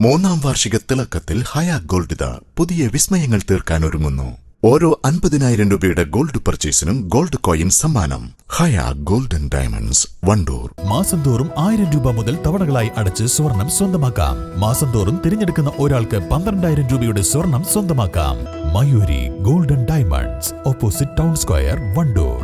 മൂന്നാം വാർഷിക തിളക്കത്തിൽ ഹയ ഗോൾഡ് പുതിയ വിസ്മയങ്ങൾ തീർക്കാൻ ഒരുങ്ങുന്നു. ഓരോ 50,000 രൂപയുടെ ഗോൾഡ് പർച്ചേസിനും ഗോൾഡ് കോയിൻ സമ്മാനം. ഹയ ഗോൾഡൻ ഡയമണ്ട്സ്, വണ്ടൂർ. മാസം തോറും 1000 രൂപ മുതൽ തവണകളായി അടച്ച് സ്വർണം സ്വന്തമാക്കാം. മാസം തോറും തിരഞ്ഞെടുക്കുന്ന ഒരാൾക്ക് 12,000 രൂപയുടെ സ്വർണം സ്വന്തമാക്കാം. Mayuri golden diamonds, opposite town square, Wandoor.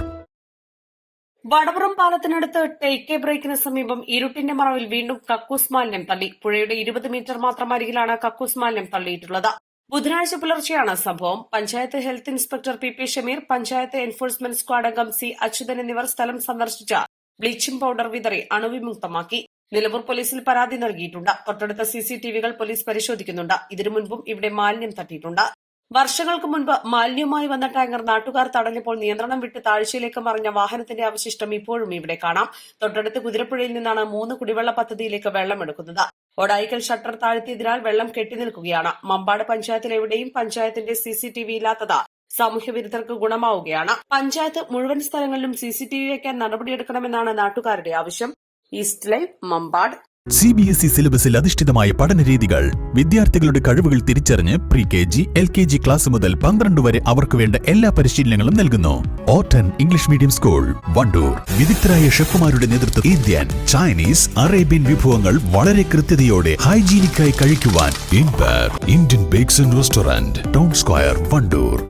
വടവറം പാലത്തിനടുത്ത് ടേക്ക് എ ബ്രേക്കിന് സമീപം ഇരുട്ടിന്റെ മറവിൽ വീണ്ടും കക്കൂസ് മാലിന്യം തള്ളി. പുഴയുടെ 20 മീറ്റർ മാത്രം അരികിലാണ് കക്കൂസ് മാലിന്യം തള്ളിയിട്ടുള്ളത്. ബുധനാഴ്ച പുലർച്ചെയാണ് സംഭവം. Panchayat health inspector P Shameer, panchayat enforcement squad അംഗം സി അച്യുതൻ എന്നിവർ സ്ഥലം സന്ദർശിച്ച ബ്ലീച്ചിംഗ് പൌഡർ വിതറി അണുവിമുക്തമാക്കി. നിലമ്പൂർ പോലീസിൽ പരാതി നൽകിയിട്ടുണ്ട്. തൊട്ടടുത്ത CCTV പോലീസ് പരിശോധിക്കുന്നുണ്ട്. ഇതിനു മുൻപും ഇവിടെ മാലിന്യം തട്ടിയിട്ടുണ്ട്. വർഷങ്ങൾക്ക് മുൻപ് മാലിന്യവുമായി വന്ന ടാങ്കർ നാട്ടുകാർ തടഞ്ഞപ്പോൾ നിയന്ത്രണം വിട്ട് താഴ്ചയിലേക്ക് മറിഞ്ഞ വാഹനത്തിന്റെ അവശിഷ്ടം ഇപ്പോഴും ഇവിടെ കാണാം. തൊട്ടടുത്ത് കുതിരപ്പുഴയിൽ നിന്നാണ് 3 കുടിവെള്ള പദ്ധതിയിലേക്ക് വെള്ളമെടുക്കുന്നത്. ഒടായിക്കൽ ഷട്ടർ താഴ്ത്തിയതിനാൽ വെള്ളം കെട്ടിനിൽക്കുകയാണ്. മമ്പാട് പഞ്ചായത്തിൽ എവിടെയും പഞ്ചായത്തിന്റെ CCTV ഇല്ലാത്തത് സാമൂഹ്യവിരുദ്ധർക്ക് ഗുണമാവുകയാണ്. പഞ്ചായത്ത് മുഴുവൻ സ്ഥലങ്ങളിലും CCTV വയ്ക്കാൻ നടപടിയെടുക്കണമെന്നാണ് നാട്ടുകാരുടെ ആവശ്യം. East live, Mambad. CBSE സിലബസിൽ അധിഷ്ഠിതമായ പഠനരീതികൾ. വിദ്യാർത്ഥികളുടെ കഴിവുകൾ തിരിച്ചറിഞ്ഞ് pre-KG, LKG ക്ലാസ് മുതൽ 12 വരെ അവർക്ക് വേണ്ട എല്ലാ പരിശീലനങ്ങളും നൽകുന്നു. Orton English medium school, Wandoor. വിദഗ്ധരായ ഷെഫുമാരുടെ നേതൃത്വം ഇന്ത്യൻ, ചൈനീസ്, അറേബ്യൻ വിഭവങ്ങൾ വളരെ കൃത്യതയോടെ ഹൈജീനിക്കായി കഴിക്കുവാൻ. Indian bakes and restaurant, town square, Wandoor.